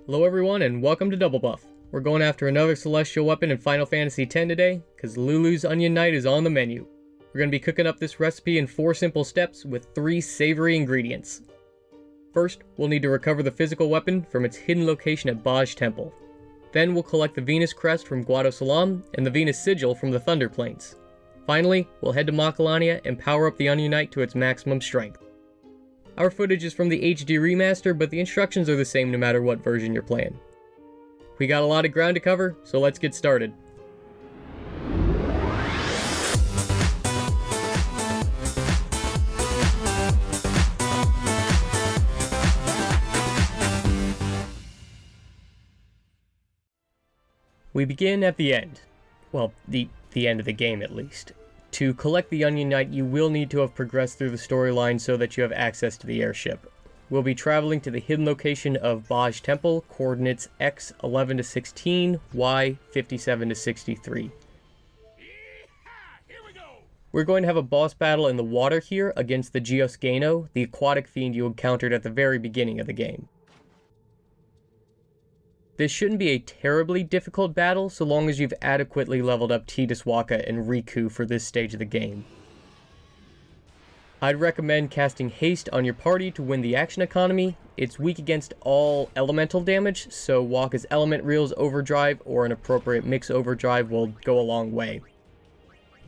Hello everyone and welcome to Double Buff. We're going after another celestial weapon in Final Fantasy X today, because Lulu's Onion Night is on the menu. We're going to be cooking up this recipe in 4 simple steps with 3 savory ingredients. First, we'll need to recover the physical weapon from its hidden location at Baj Temple. Then we'll collect the Venus crest from Guado Salam and the Venus sigil from the Thunder Plains. Finally, we'll head to Macalania and power up the Onion Knight to its maximum strength. Our footage is from the HD remaster, but the instructions are the same no matter what version you're playing. We got a lot of ground to cover, so let's get started. We begin at the end. Well, the end of the game at least. To collect the Onion Knight, you will need to have progressed through the storyline so that you have access to the airship. We'll be traveling to the hidden location of Baj Temple, coordinates X 11 to 16, Y 57 to 63. We're going to have a boss battle in the water here against the Geosgano, the aquatic fiend you encountered at the very beginning of the game. This shouldn't be a terribly difficult battle so long as you've adequately leveled up Tidus Waka and Riku for this stage of the game. I'd recommend casting Haste on your party to win the action economy. It's weak against all elemental damage, so Waka's Element Reels Overdrive or an appropriate Mix Overdrive will go a long way.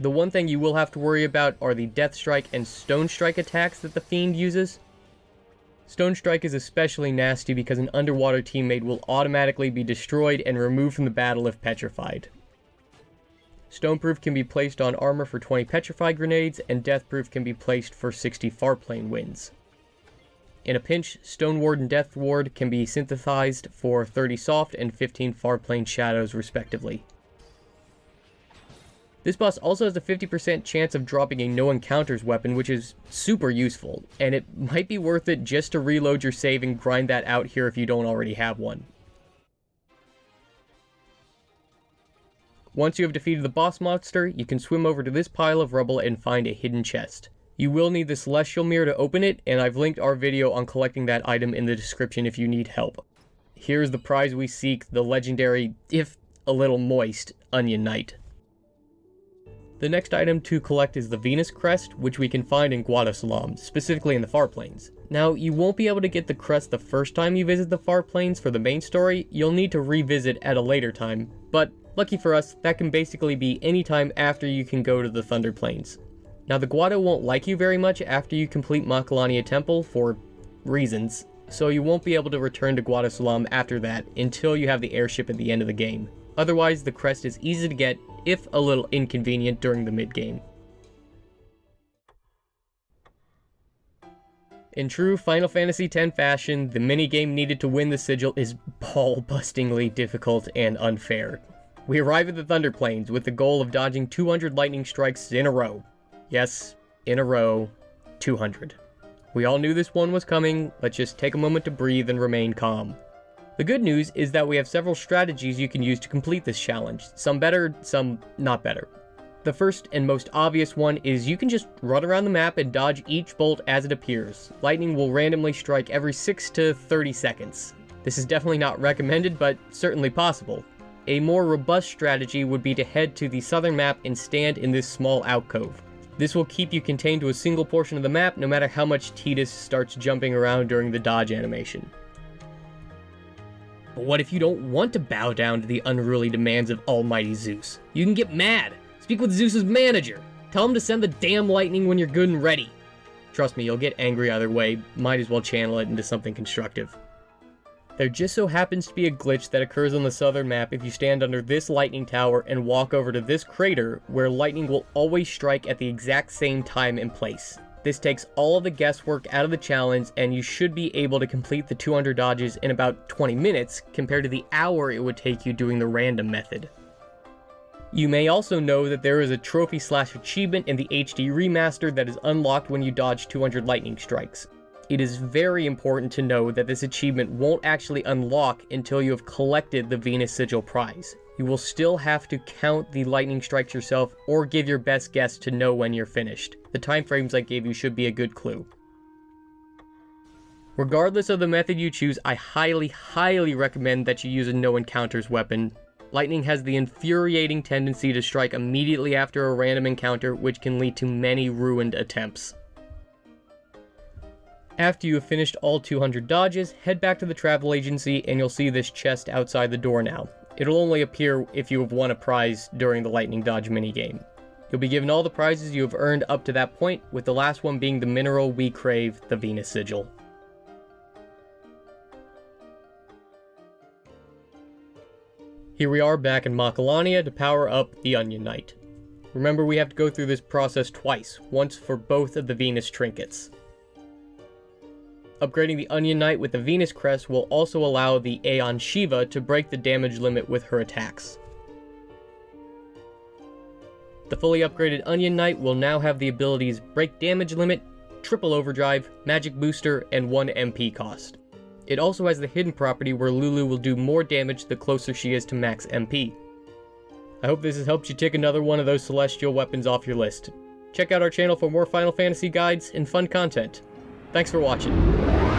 The one thing you will have to worry about are the Death Strike and Stone Strike attacks that the Fiend uses. Stone Strike is especially nasty because an underwater teammate will automatically be destroyed and removed from the battle if petrified. Stoneproof can be placed on armor for 20 petrified grenades, and Deathproof can be placed for 60 Farplane wins. In a pinch, Stone Ward and Death Ward can be synthesized for 30 soft and 15 Farplane shadows respectively. This boss also has a 50% chance of dropping a no encounters weapon, which is super useful, and it might be worth it just to reload your save and grind that out here if you don't already have one. Once you have defeated the boss monster, you can swim over to this pile of rubble and find a hidden chest. You will need the Celestial Mirror to open it, and I've linked our video on collecting that item in the description if you need help. Here's the prize we seek, the legendary, if a little moist, Onion Knight. The next item to collect is the Venus crest, which we can find in Guado Salam, specifically in the Far Plains. Now, you won't be able to get the crest the first time you visit the Far Plains for the main story. You'll need to revisit at a later time, but lucky for us, that can basically be any time after you can go to the Thunder Plains. Now, the Guado won't like you very much after you complete Macalania Temple for reasons, so you won't be able to return to Guado Salam after that until you have the airship at the end of the game. Otherwise, the crest is easy to get, if a little inconvenient during the mid-game. In true Final Fantasy X fashion, the minigame needed to win the sigil is ball-bustingly difficult and unfair. We arrive at the Thunder Plains with the goal of dodging 200 lightning strikes in a row. Yes, in a row, 200. We all knew this one was coming, let's just take a moment to breathe and remain calm. The good news is that we have several strategies you can use to complete this challenge, some better, some not better. The first and most obvious one is you can just run around the map and dodge each bolt as it appears. Lightning will randomly strike every 6 to 30 seconds. This is definitely not recommended, but certainly possible. A more robust strategy would be to head to the southern map and stand in this small alcove. This will keep you contained to a single portion of the map no matter how much Tidus starts jumping around during the dodge animation. But what if you don't want to bow down to the unruly demands of Almighty Zeus? You can get mad! Speak with Zeus's manager! Tell him to send the damn lightning when you're good and ready! Trust me, you'll get angry either way, might as well channel it into something constructive. There just so happens to be a glitch that occurs on the southern map if you stand under this lightning tower and walk over to this crater, where lightning will always strike at the exact same time and place. This takes all of the guesswork out of the challenge, and you should be able to complete the 200 dodges in about 20 minutes, compared to the hour it would take you doing the random method. You may also know that there is a trophy/achievement in the HD remaster that is unlocked when you dodge 200 lightning strikes. It is very important to know that this achievement won't actually unlock until you have collected the Venus Sigil prize. You will still have to count the lightning strikes yourself or give your best guess to know when you're finished. The time frames I gave you should be a good clue. Regardless of the method you choose, I highly recommend that you use a no encounters weapon. Lightning has the infuriating tendency to strike immediately after a random encounter, which can lead to many ruined attempts. After you have finished all 200 dodges, head back to the travel agency and you'll see this chest outside the door now. It'll only appear if you have won a prize during the lightning dodge minigame. You'll be given all the prizes you have earned up to that point, with the last one being the mineral we crave, the Venus sigil. Here we are back in Macalania to power up the Onion Knight. Remember, we have to go through this process twice, once for both of the Venus trinkets. Upgrading the Onion Knight with the Venus crest will also allow the Aeon Shiva to break the damage limit with her attacks. The fully upgraded Onion Knight will now have the abilities Break Damage Limit, Triple Overdrive, Magic Booster, and 1 MP cost. It also has the hidden property where Lulu will do more damage the closer she is to max MP. I hope this has helped you tick another one of those celestial weapons off your list. Check out our channel for more Final Fantasy guides and fun content. Thanks for watching.